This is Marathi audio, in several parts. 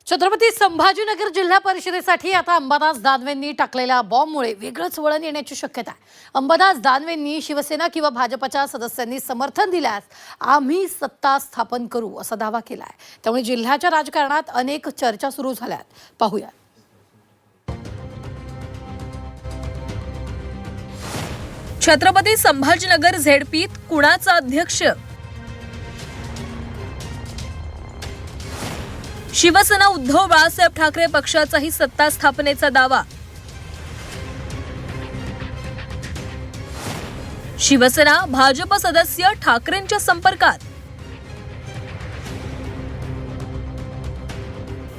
छत्रपती संभाजीनगर जिल्हा परिषदेसाठी आता अंबादास दानवेंनी टाकलेल्या बॉम्बमुळे वेगळंच वळण येण्याची शक्यता आहे। अंबादास दानवेंनी शिवसेना किंवा भाजपच्या सदस्यांनी समर्थन दिल्यास आम्ही सत्ता स्थापन करू असा दावा केला आहे। त्यामुळे जिल्ह्याच्या राजकारणात अनेक चर्चा सुरू झाल्यात। पाहूया। छत्रपती संभाजीनगर झेडपीत कुणाचा अध्यक्ष? शिवसेना उद्धव बाळासाहेब ठाकरे पक्षाचाही सत्ता स्थापनेचा दावा। शिवसेना भाजप सदस्य ठाकरेंच्या संपर्कात।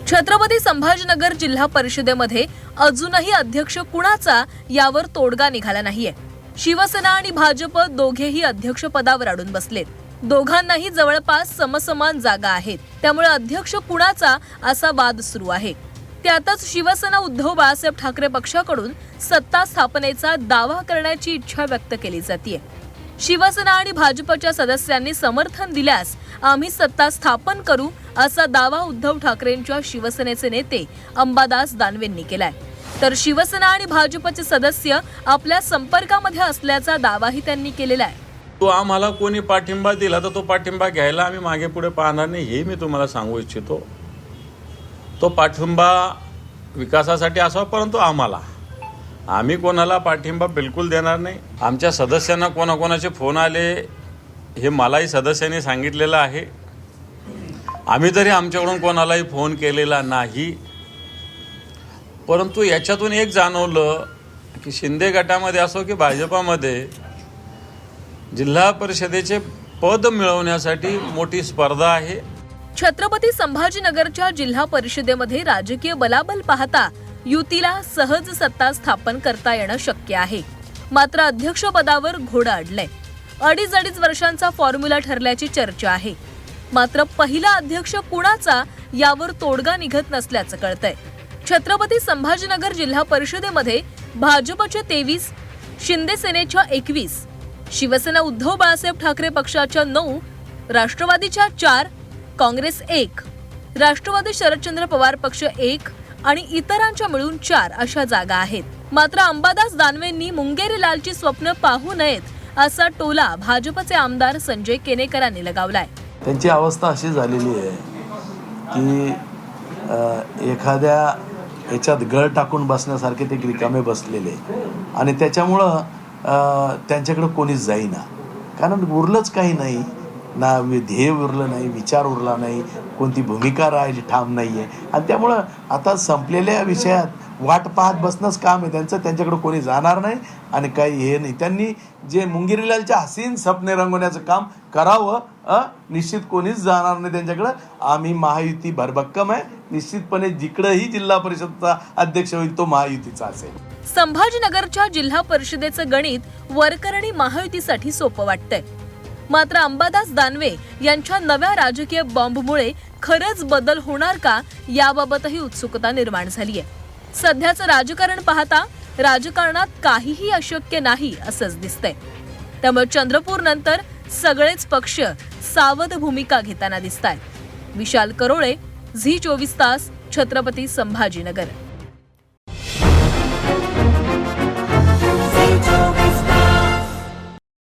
छत्रपती संभाजीनगर जिल्हा परिषदेमध्ये अजूनही अध्यक्ष कुणाचा यावर तोडगा निघाला नाहीये। शिवसेना आणि भाजप दोघेही अध्यक्ष पदावर अडून बसलेत। दोघांनाही जवळपास समसमान जागा आहेत, त्यामुळे अध्यक्ष कुणाचा असा वाद सुरू आहे। त्यातच शिवसेना उद्धव बाळासाहेब ठाकरे पक्षाकडून सत्ता स्थापनेचा दावा करण्याची इच्छा व्यक्त केली जाते। शिवसेना आणि भाजपच्या सदस्यांनी समर्थन दिल्यास आम्ही सत्ता स्थापन करू असा दावा उद्धव ठाकरेंच्या शिवसेनेचे नेते अंबादास दानवेंनी केलाय। तर शिवसेना आणि भाजपचे सदस्य आपल्या संपर्कामध्ये असल्याचा दावाही त्यांनी केलेला आहे। तो आम्हाला कोणी पाठिंबा दिला तर तो पाठिंबा घ्यायला आम्ही मागे पुढे पाहणार नाही, हे मी तुम्हाला सांगू इच्छितो। तो पाठिंबा विकासासाठी असावा, परंतु आम्ही कोणाला पाठिंबा बिलकुल देणार नाही। आमच्या सदस्यांना कोणाकोणाचे फोन आले हे मलाही सदस्यांनी सांगितलेलं आहे। आम्ही तरी आमच्याकडून कोणालाही फोन केलेला नाही, परंतु याच्यातून एक जाणवलं की शिंदे गटामध्ये असो की भाजपामध्ये जिल्हा परिषदेचे पद मिळवण्यासाठी मोठी स्पर्धा आहे। छत्रपती संभाजीनगरच्या जिल्हा परिषदेमध्ये राजकीय बलाबल पाहता युतीला सहज सत्ता स्थापन करता येणं शक्य आहे। मात्र अध्यक्षपदावर घोडं अडलंय। अडीच वर्षांचा फॉर्म्युला ठरल्याची चर्चा आहे। मात्र पहिला अध्यक्ष कुणाचा यावर तोडगा निघत नसल्याचं कळतंय। छत्रपती संभाजीनगर जिल्हा परिषदेमध्ये भाजपच्या 23, शिंदे सेनेच्या 21, शिवसेना उद्धव बाळासाहेब ठाकरे पक्षाच्या 9, राष्ट्रवादीच्या 4, काँग्रेस 1, राष्ट्रवादी शरदचंद्र पवार पक्ष 1 आणि इतरांच्या मिळून 4 अशा जागा आहेत। मात्र अंबादास दानवेंनी मुंगेरी लालची स्वप्न पाहू नयेत असा टोला भाजपचे आमदार संजय केनेकरांनी लगावलाय। त्यांची अवस्था अशी झालेली आहे की एखाद्या याच्यात गळ टाकून बसण्यासारखे ते रिकामे बसलेले आणि त्याच्यामुळं त्यांच्याकडे कोणीच जाईना, कारण उरलंच काही नाही ना, ध्येय उरलं नाही, विचार उरला नाही, कोणती भूमिका राहिली ठाम नाही आहे। आणि त्यामुळं आता संपलेल्या विषयात वाट पाहत बसणंच काम आहे त्यांचं। त्यांच्याकडे कोणी जाणार नाही आणि काही हे नाही। त्यांनी जे मुंगेरीलालच्या हसीन स्वप्ने रंगवण्याचं काम करावं, निश्चित कोणीच जाणार नाही त्यांच्याकडं। आम्ही महायुती भरभक्कम आहे, निश्चितपणे जिकडेही जिल्हा परिषदचा अध्यक्ष होईल तो महायुतीचा असेल। संभाजीनगरच्या जिल्हा परिषदेचं गणित वरकरणी महायुतीसाठी सोपं वाटतंय। मात्र अंबादास दानवे यांच्या नव्या राजकीय बॉम्बमुळे खरंच बदल होणार का याबाबतही उत्सुकता निर्माण झालीय। सध्याचं राजकारण पाहता राजकारणात काहीही अशक्य नाही असंच दिसतंय। त्यामुळे चंद्रपूर नंतर सगळेच पक्ष सावध भूमिका घेताना दिसतायत। विशाल करोळे, झी 24 तास, छत्रपती संभाजीनगर।